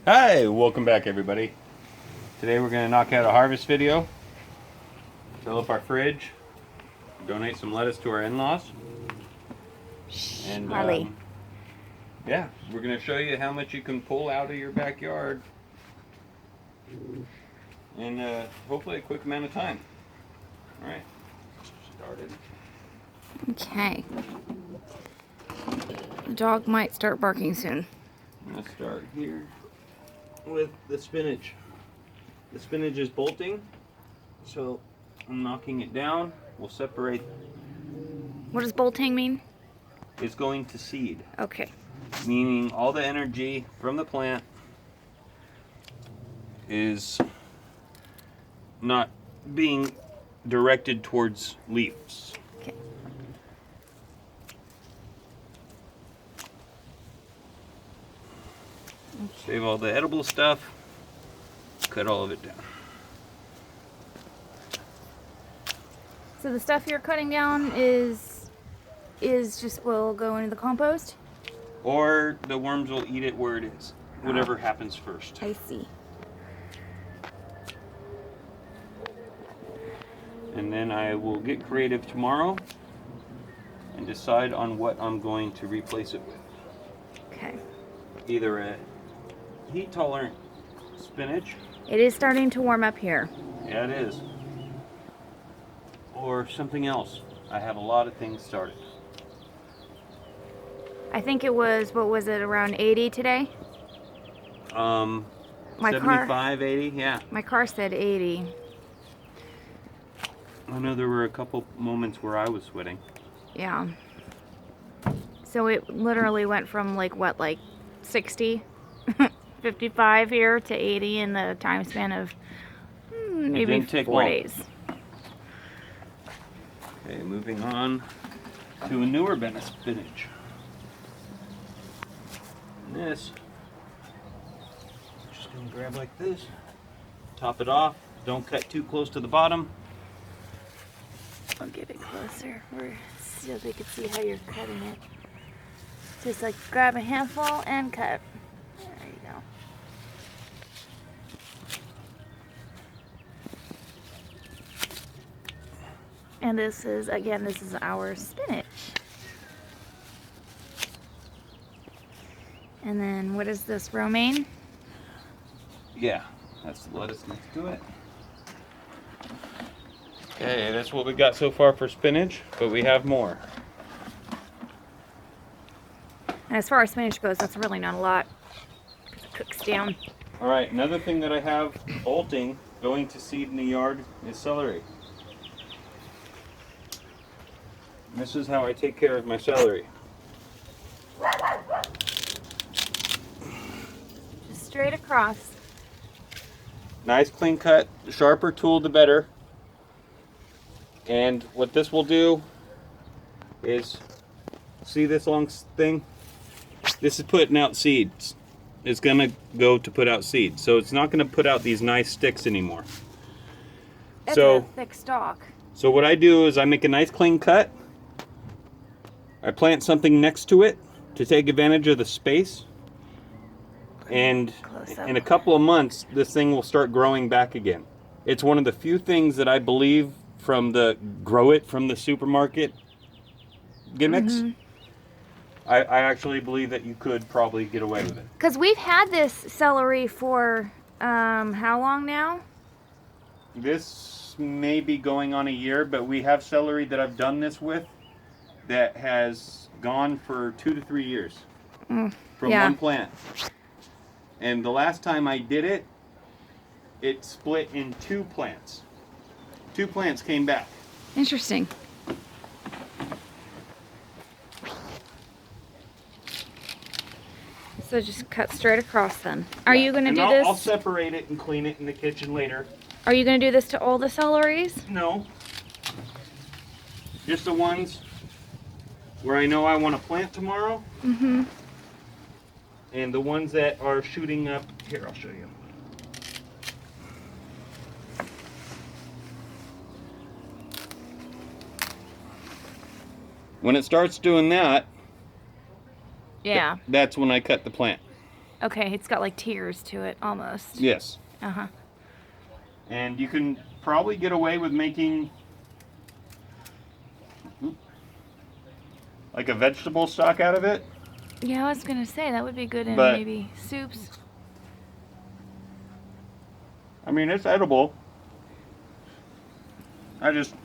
Hi, welcome back everybody. Today we're going to knock out a harvest video, fill up our fridge, donate some lettuce to our in-laws, and Harley. yeah, we're going to show you how much you can pull out of your backyard in hopefully a quick amount of time. Alright, started. Okay. The dog might start barking soon. I'm going to start here with the spinach. The spinach is bolting, so I'm knocking it down. We'll separate. What does bolting mean? It's going to seed, Okay. meaning all the energy from the plant is not being directed towards leaves. Okay. Save all the edible stuff, cut all of it down. So the stuff you're cutting down is just will go into the compost? Or the worms will eat it where it is, whatever happens first. I see. And then I will get creative tomorrow and decide on what I'm going to replace it with. Okay. Either a heat tolerant spinach. It is starting to warm up here. Yeah, it is. Or something else. I have a lot of things started. I think it was, what was it, around 80 today? My 75, 80, yeah. My car said 80. I know there were a couple moments where I was sweating. Yeah. So it literally went from like 60, 55 here to 80 in the time span of maybe didn't take 4 long. days. Okay, moving on to a newer bin of spinach. And this, just gonna grab like this, top it off, don't cut too close to the bottom. I'll get it closer so they can see how you're cutting it. Just like grab a handful and cut. There you go. And this is our spinach. And then what is this, romaine? Yeah, that's the lettuce next to it. Okay, that's what we got so far for spinach, but we have more. And as far as spinach goes, that's really not a lot. It cooks down. All right, another thing that I have bolting, going to seed in the yard, is celery. And this is how I take care of my celery. Just straight across. Nice clean cut, the sharper tool the better. And what this will do is, see this long thing? This is putting out seeds. It's gonna go to put out seeds. So it's not gonna put out these nice sticks anymore. It's a thick stalk. So what I do is I make a nice clean cut. I plant something next to it to take advantage of the space. And in a couple of months, this thing will start growing back again. It's one of the few things that I believe from the grow it from the supermarket gimmicks. Mm-hmm. I actually believe that you could probably get away with it. Because we've had this celery for how long now? This may be going on a year, but we have celery that I've done this with that has gone for 2 to 3 years from one plant. And the last time I did it, it split in 2 plants. 2 plants came back. Interesting. So just cut straight across then. Are you going to do this? I'll separate it and clean it in the kitchen later. Are you going to do this to all the celeries? No. Just the ones where I know I want to plant tomorrow. Mm-hmm. And the ones that are shooting up. Here, I'll show you. When it starts doing that, Yeah. that's when I cut the plant. Okay, it's got like tears to it almost. Yes. Uh-huh. And you can probably get away with making like a vegetable stock out of it. Yeah, I was gonna say that would be good in But- maybe soups. I mean, it's edible. I just,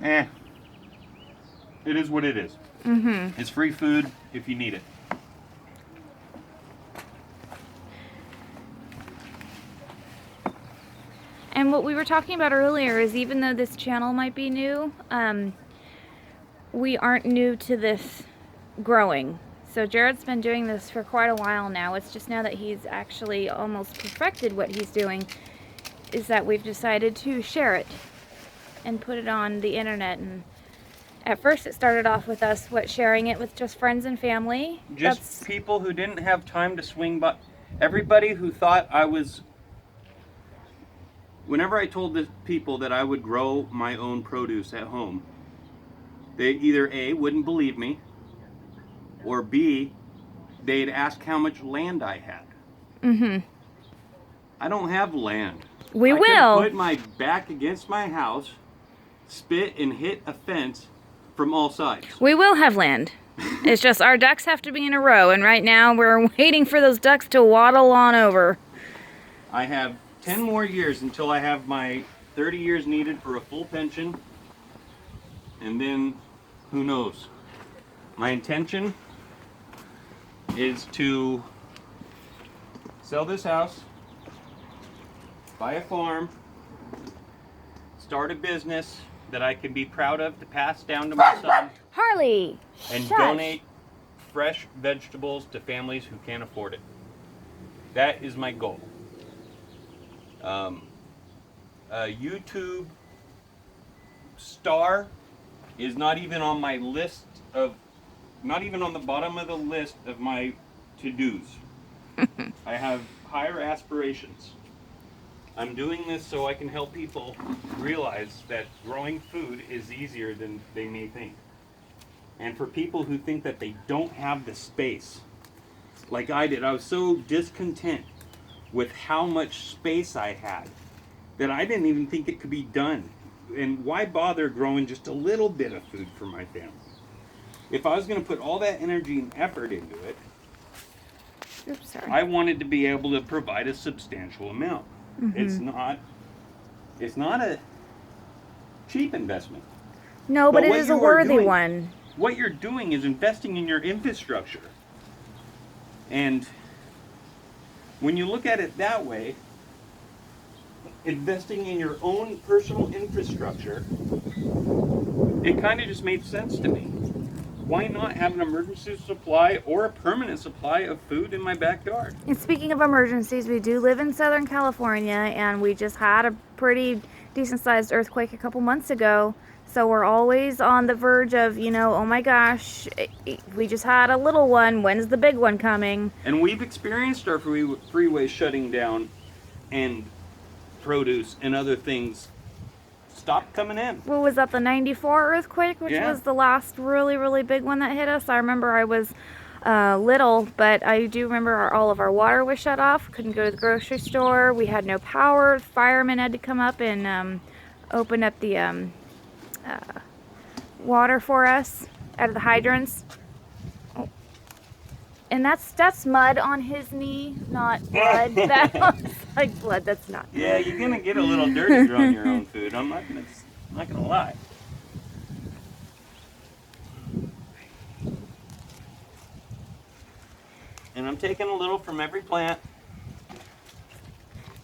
it is what it is. Mm-hmm. It's free food if you need it. And what we were talking about earlier is even though this channel might be new, we aren't new to this growing. So Jared's been doing this for quite a while now. It's just now that he's actually almost perfected what he's doing is that we've decided to share it and put it on the internet. And at first it started off with us sharing it with just friends and family. Just people who didn't have time to swing by. Everybody who thought I was... Whenever I told the people that I would grow my own produce at home, they either A, wouldn't believe me, or B, they'd ask how much land I had. Mm-hmm. I don't have land. We I will. could put my back against my house, spit and hit a fence from all sides. We will have land. It's just our ducks have to be in a row, and right now we're waiting for those ducks to waddle on over. I have 10 more years until I have my 30 years needed for a full pension, and then who knows. My intention is to sell this house, buy a farm, start a business that I can be proud of to pass down to my son, Harley! and shush. donate fresh vegetables to families who can't afford it. That is my goal. A YouTube star is not even on my list of, not even on the bottom of the list of my to-dos. I have higher aspirations. I'm doing this so I can help people realize that growing food is easier than they may think. And for people who think that they don't have the space, like I did, I was so discontent with how much space I had that I didn't even think it could be done. And why bother growing just a little bit of food for my family? If I was going to put all that energy and effort into it, Oops, sorry. I wanted to be able to provide a substantial amount. Mm-hmm. It's not a cheap investment. No, but it what is a you are worthy doing- one. What you're doing is investing in your infrastructure. And when you look at it that way, investing in your own personal infrastructure, it kind of just made sense to me. Why not have an emergency supply or a permanent supply of food in my backyard? And speaking of emergencies, we do live in Southern California, and we just had a pretty decent-sized earthquake a couple months ago. So we're always on the verge of, oh my gosh, we just had a little one. When's the big one coming? And we've experienced our freeways shutting down, and produce and other things stopped coming in. What was that, the 94 earthquake, which Yeah. was the last really, really big one that hit us? I remember I was little, but I do remember all of our water was shut off. Couldn't go to the grocery store. We had no power. Firemen had to come up and open up the water for us out of the hydrants. Oh. And that's mud on his knee, not blood. That looks like blood. That's not. Yeah, you're gonna get a little dirty growing your own food. I'm not gonna lie. And I'm taking a little from every plant.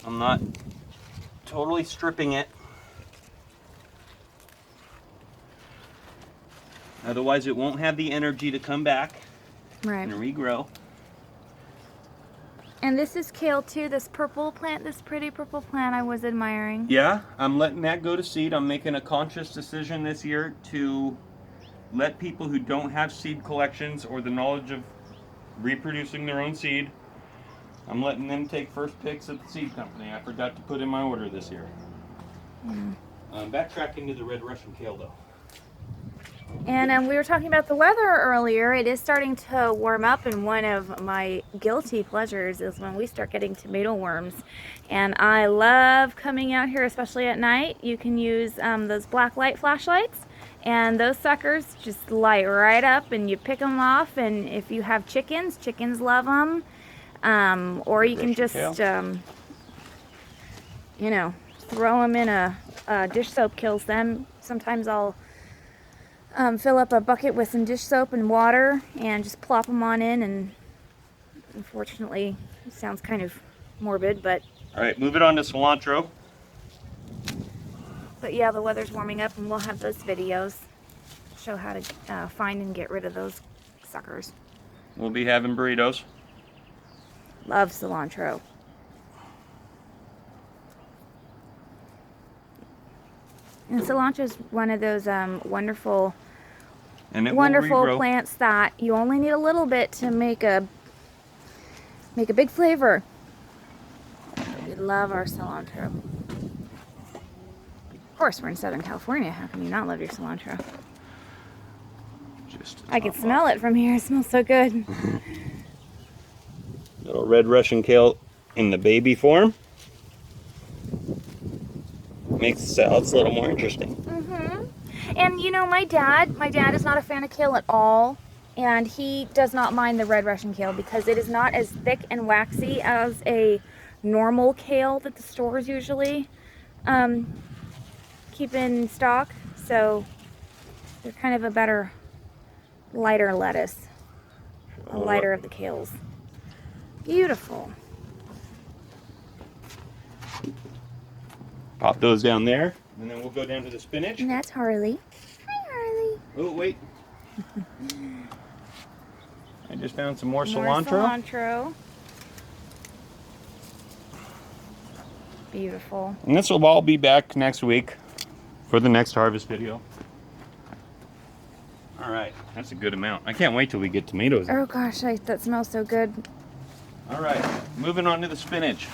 I'm not totally stripping it. Otherwise, it won't have the energy to come back Right. and regrow. And this is kale too, this purple plant, this pretty purple plant I was admiring. Yeah, I'm letting that go to seed. I'm making a conscious decision this year to let people who don't have seed collections or the knowledge of reproducing their own seed, I'm letting them take first picks at the seed company. I forgot to put in my order this year. Backtracking to the red Russian kale though. And we were talking about the weather earlier. It is starting to warm up, and one of my guilty pleasures is when we start getting tomato worms. And I love coming out here, especially at night. You can use those black light flashlights, and those suckers just light right up, and you pick them off. And if you have chickens, chickens love them. Or you can just, you know, throw them in a dish soap, kills them. Sometimes I'll fill up a bucket with some dish soap and water and just plop them on in, and unfortunately it sounds kind of morbid, but All right, moving on to cilantro. but yeah, the weather's warming up, and we'll have those videos show how to find and get rid of those suckers. We'll be having burritos. Love cilantro. And cilantro is one of those wonderful And it will regrow. plants that you only need a little bit to make a big flavor. We love our cilantro. Of course, we're in Southern California. How can you not love your cilantro? Just I can smell it from here. It smells so good. little red Russian kale in the baby form. Makes the salads a little more interesting. And you know, my dad is not a fan of kale at all, and he does not mind the red Russian kale because it is not as thick and waxy as a normal kale that the stores usually keep in stock. So they're kind of a better, lighter lettuce, a lighter of the kales. Beautiful. Pop those down there, and then we'll go down to the spinach. And that's Harley. Hi, Harley. Oh, wait. I just found some more More cilantro. cilantro. Beautiful. And this will all be back next week for the next harvest video. All right, that's a good amount. I can't wait till we get tomatoes. Oh gosh, that smells so good. All right, moving on to the spinach.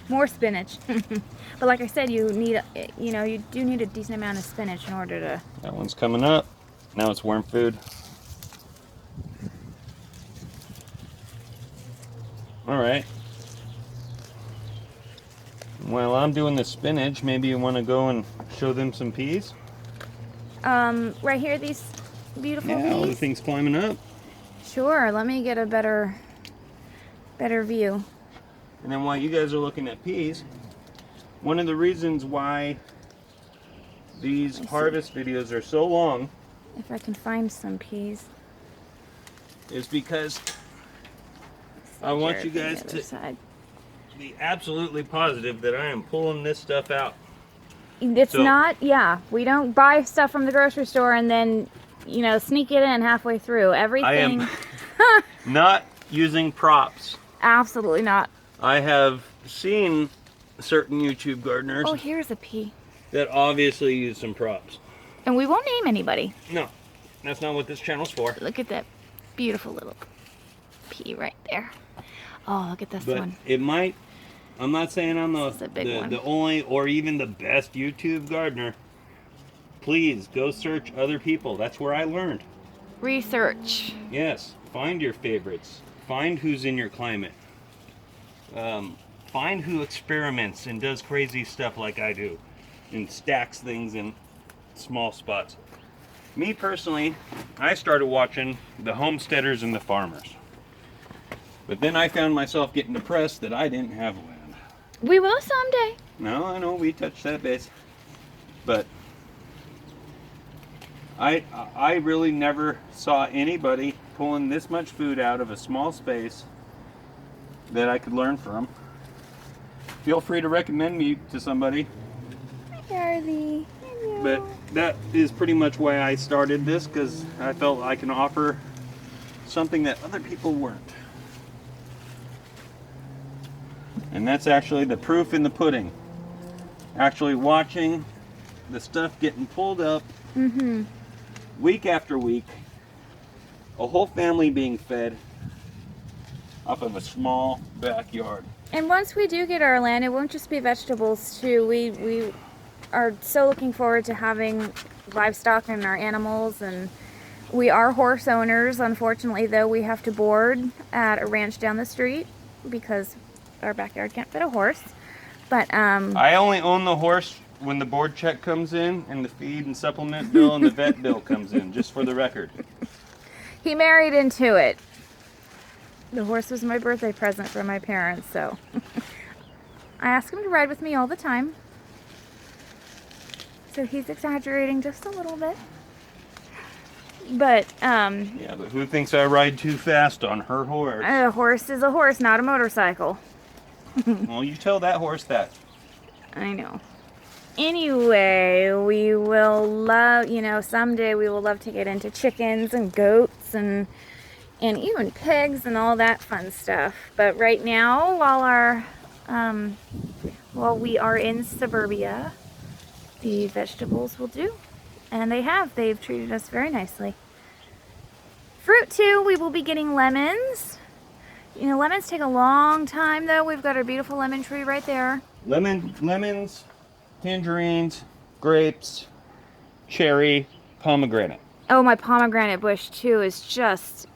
More spinach. But like I said, you do need a decent amount of spinach in order to... That one's coming up. Now it's worm food. All right. While I'm doing the spinach, maybe you want to go and show them some peas? Right here, these beautiful All the peas? things climbing up. Sure, let me get a better view. And then while you guys are looking at peas, one of the reasons why these harvest videos are so long If I can find some peas. is because I want you Jared guys from the other to side. be absolutely positive that I am pulling this stuff out. It's So- not, yeah, we don't buy stuff from the grocery store and then, sneak it in halfway through. Everything. I am not using props. Absolutely not. I have seen certain YouTube gardeners Oh, here's a pea. that obviously use some props. And we won't name anybody. No, that's not what this channel's for. Look at that beautiful little pea right there. Oh, look at this But one. it might, I'm not saying I'm This is a big one. the only or even the best YouTube gardener. Please go search other people. That's where I learned. Research. Yes, find your favorites. Find who's in your climate. Find who experiments and does crazy stuff like I do and stacks things in small spots. Me personally, I started watching the homesteaders and the farmers. But then I found myself getting depressed that I didn't have land. We will someday. No, I know we touched that base. But I really never saw anybody pulling this much food out of a small space that I could learn from. Feel free to recommend me to somebody. Hi, Charlie. Hello. But that is pretty much why I started this, because I felt I can offer something that other people weren't. And that's actually the proof in the pudding. Actually watching the stuff getting pulled up week after week, a whole family being fed off of a small backyard. And once we do get our land, it won't just be vegetables too. We are so looking forward to having livestock and our animals, and we are horse owners. Unfortunately, though, we have to board at a ranch down the street because our backyard can't fit a horse. But I only own the horse when the board check comes in and the feed and supplement bill and the vet bill comes in, just for the record. he married into it. The horse was my birthday present from my parents, so I ask him to ride with me all the time. So he's exaggerating just a little bit. But, Yeah, but who thinks I ride too fast on her horse? a horse is a horse, not a motorcycle. Well, you tell that horse that. I know. Anyway, we will love, someday we will love to get into chickens and goats and even pigs and all that fun stuff. But right now, while we are in suburbia, the vegetables will do. And they've treated us very nicely. Fruit too, we will be getting lemons. Lemons take a long time though. We've got our beautiful lemon tree right there. Lemons, tangerines, grapes, cherry, pomegranate. Oh, my pomegranate bush too is just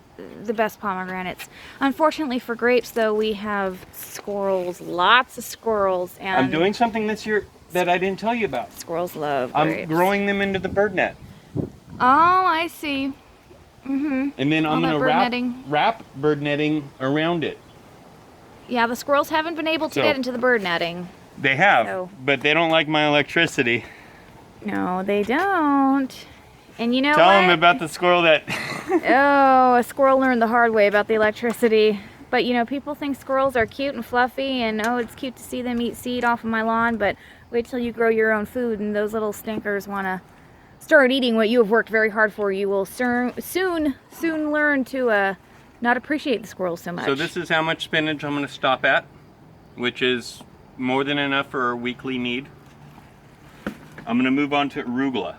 the best pomegranates. Unfortunately for grapes though, we have squirrels, lots of squirrels. And I'm doing something this year that I didn't tell you about. Squirrels love grapes. I'm growing them into the bird net. Oh, I see. Mm-hmm. And then I'm All going that to bird wrap bird netting around it. Yeah, the squirrels haven't been able to get into the bird netting. They have, So- but they don't like my electricity. No, they don't. And you know Tell what? them about the squirrel that... Oh, a squirrel learned the hard way about the electricity. But people think squirrels are cute and fluffy, and oh, it's cute to see them eat seed off of my lawn, but wait till you grow your own food and those little stinkers want to start eating what you have worked very hard for. You will soon learn to not appreciate the squirrels so much. So this is how much spinach I'm going to stop at, which is more than enough for our weekly need. I'm going to move on to arugula.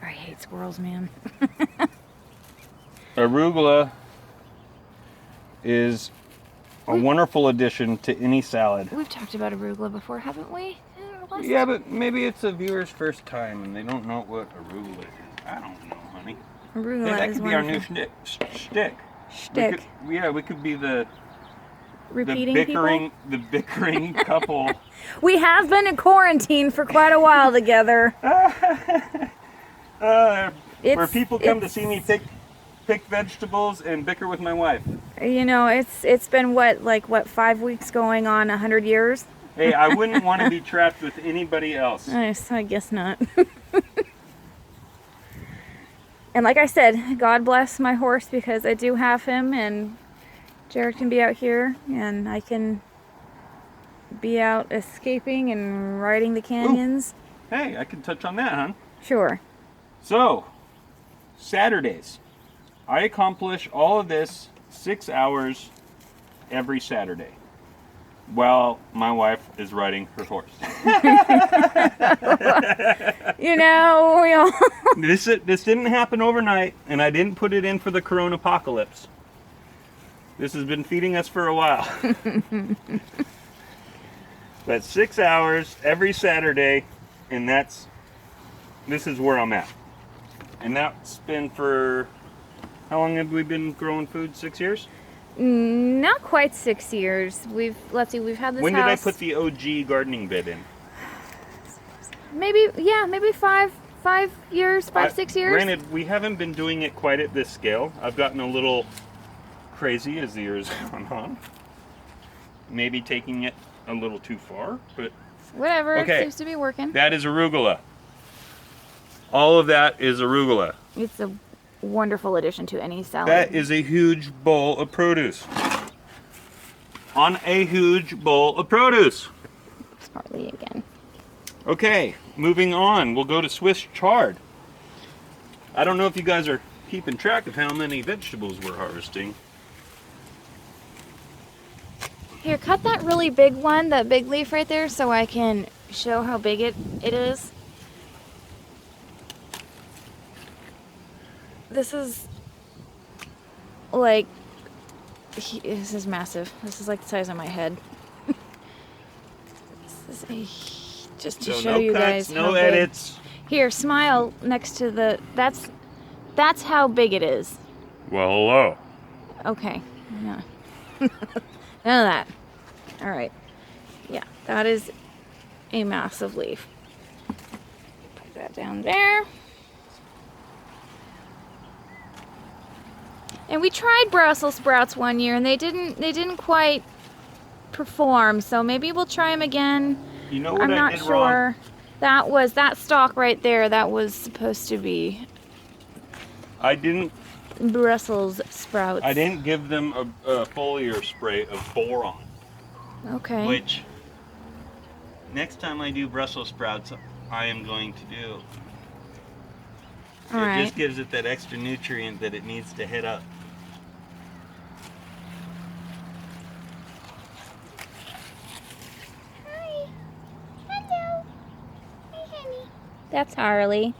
I hate squirrels, man. Arugula is a wonderful addition to any salad. We've talked about arugula before, haven't we? Yeah, but maybe it's a viewer's first time and they don't know what arugula is. I don't know, honey. Arugula Yeah, that is could be our wonderful. new shtick. Shtick. We could be the Repeating the bickering couple. We have been in quarantine for quite a while together. Where people come to see me pick vegetables and bicker with my wife. It's been what 5 weeks going on 100 years? Hey, I wouldn't want to be trapped with anybody else. I guess not. And like I said, God bless my horse because I do have him, and Jared can be out here and I can be out escaping and riding the canyons. Ooh. Hey, I can touch on that, hon. Sure. So, Saturdays. I accomplish all of this 6 hours every Saturday while my wife is riding her horse. We all... This didn't happen overnight, and I didn't put it in for the corona apocalypse. This has been feeding us for a while. But 6 hours every Saturday, and this is where I'm at. And that's been for, how long have we been growing food? 6 years? Not quite 6 years. We've had this house. When did I put the OG gardening bed in? Maybe 5 years, 6 years. Granted, we haven't been doing it quite at this scale. I've gotten a little crazy as the years gone on. Maybe taking it a little too far, but... Whatever, Okay. It seems to be working. That is arugula. All of that is arugula. It's a wonderful addition to any salad. That is a huge bowl of produce. On a huge bowl of produce. Partly again. Okay, moving on. We'll go to Swiss chard. I don't know if you guys are keeping track of how many vegetables we're harvesting. Here, cut that really big one, that big leaf right there, so I can show how big it is. This is like, this is massive. This is like the size of my head. This is a just to So show no you cuts, guys no how big. edits. Here, smile next to the. That's how big it is. Well, hello. Okay. Yeah. None of that. All right. Yeah, that is a massive leaf. Put that down there. And we tried Brussels sprouts one year, and they didn't quite perform. So maybe we'll try them again. You know what I'm I not did sure. wrong? That stalk right there. That was supposed to be I didn't Brussels sprouts. give them a foliar spray of boron. Okay. Which, next time I do Brussels sprouts, I am going to do. All It right. just gives it that extra nutrient that it needs to hit up. Hi. Hello. Hi, honey. That's Harley.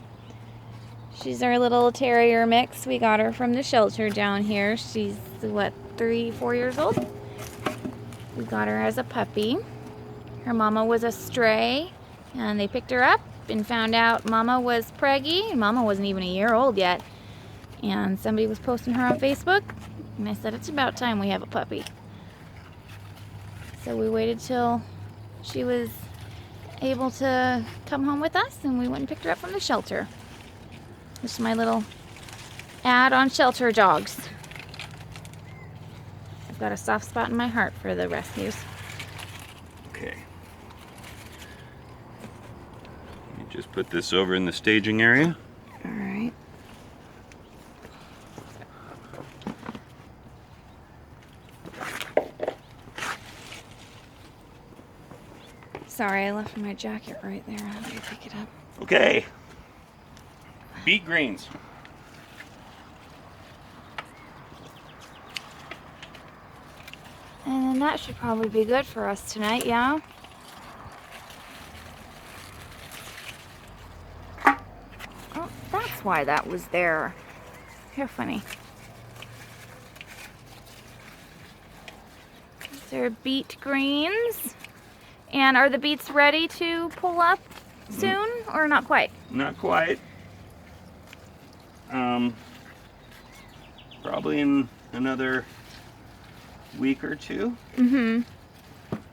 She's our little terrier mix. We got her from the shelter down here. She's, what, 3-4 years old? We got her as a puppy. Her mama was a stray, and they picked her up and found out mama was preggy, and mama wasn't even a year old yet. And somebody was posting her on Facebook, and I said, it's about time we have a puppy. So we waited till she was able to come home with us, and we went and picked her up from the shelter. This is my little ad on shelter dogs. I've got a soft spot in my heart for the rescues. Okay. Let me just put this over in the staging area. All right. Sorry, I left my jacket right there. I'll have to pick it up. Okay. Beet greens. And then that should probably be good for us tonight, yeah? Oh, that's why that was there. How funny. These are beet greens. And are the beets ready to pull up soon, or not quite? Not quite. Probably in another week or two. Mm-hmm.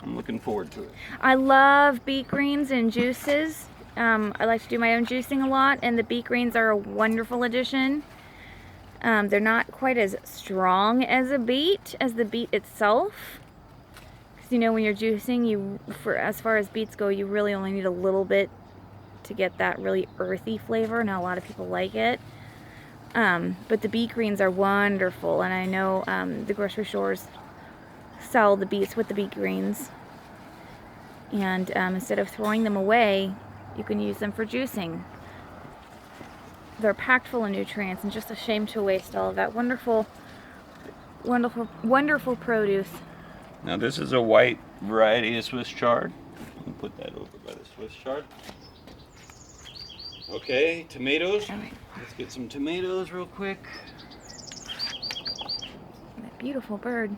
I'm looking forward to it. I love beet greens and juices. I like to do my own juicing a lot, and the beet greens are a wonderful addition. They're not quite as strong as the beet itself. Because you know, when you're juicing, as far as beets go, you really only need a little bit to get that really earthy flavor. Not a lot of people like it. But the beet greens are wonderful, and I know the grocery stores sell the beets with the beet greens. And instead of throwing them away, you can use them for juicing. They're packed full of nutrients, and just a shame to waste all of that wonderful, wonderful, wonderful produce. Now this is a white variety of Swiss chard. I'll put that over by the Swiss chard. Okay, tomatoes. All right. Let's get some tomatoes real quick. That beautiful bird.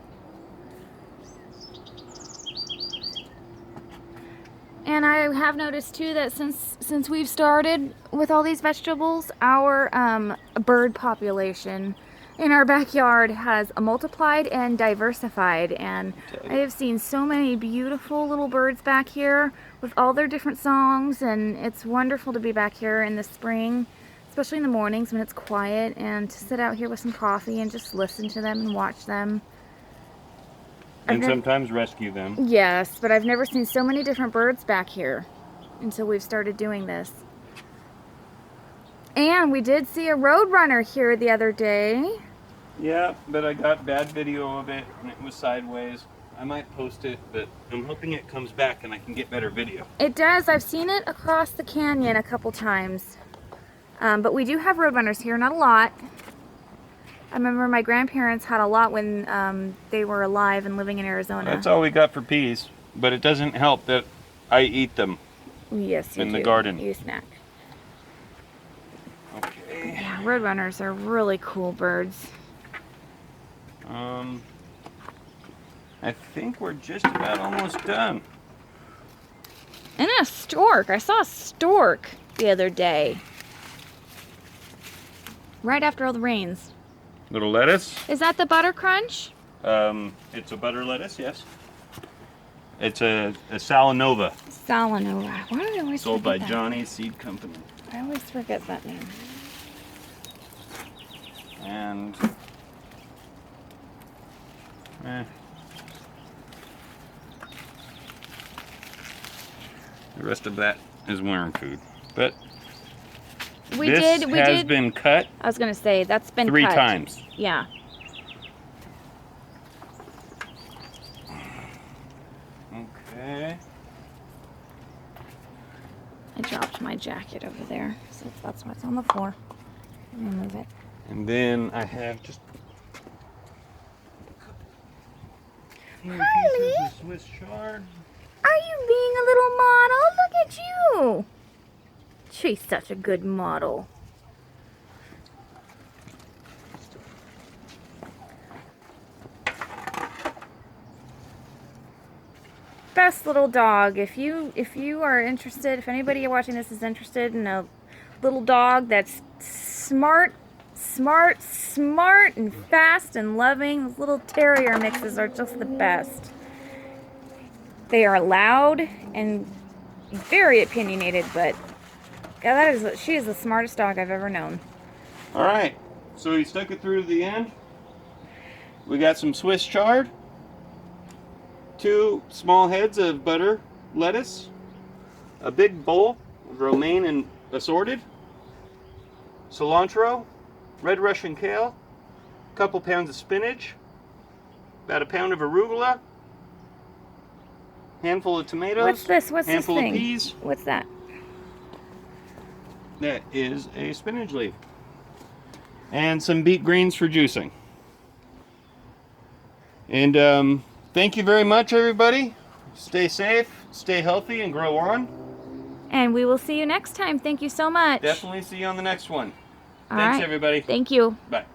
And I have noticed too that since we've started with all these vegetables, our bird population in our backyard has multiplied and diversified, and I have seen so many beautiful little birds back here with all their different songs, and it's wonderful to be back here in the spring, especially in the mornings when it's quiet, and to sit out here with some coffee and just listen to them and watch them. And sometimes rescue them. Yes, but I've never seen so many different birds back here until we've started doing this. And we did see a roadrunner here the other day. Yeah, but I got bad video of it and it was sideways. I might post it, but I'm hoping it comes back and I can get better video. It does. I've seen it across the canyon a couple times. But we do have roadrunners here, not a lot. I remember my grandparents had a lot when they were alive and living in Arizona. That's all we got for peas, but it doesn't help that I eat them. Yes, you in do. the garden. You snack. Okay. Yeah, roadrunners are really cool birds. I think we're just about almost done. Isn't it stork. I saw a stork the other day. Right after all the rains. Little lettuce. Is that the butter crunch? It's a butter lettuce, yes. It's a Salanova. Salanova. Why do I always Sold by forget that? Johnny's Seed Company. I always forget that name. And the rest of that is worm food. But this has been cut I was gonna say that's been 3 cut. times. Yeah. Okay. I dropped my jacket over there, so that's what's on the floor. Let me move it. And then I have just Harley, pieces of Swiss chard. are you being a little model? Look at you. She's such a good model. Best little dog. If you are interested, if anybody watching this is interested in a little dog that's smart and fast and loving, those little terrier mixes are just the best. They are loud and very opinionated, but she is the smartest dog I've ever known. All right, so we stuck it through to the end. We got some Swiss chard, 2 small heads of butter lettuce, a big bowl of romaine and assorted, cilantro, red Russian kale, a couple pounds of spinach, about a pound of arugula, handful of tomatoes. What's this? What's this handful thing? of peas. What's that? That is a spinach leaf. And some beet greens for juicing. And thank you very much, everybody. Stay safe, stay healthy, and grow on. And we will see you next time. Thank you so much. Definitely see you on the next one. All Thanks, right. everybody. Thank you. Bye.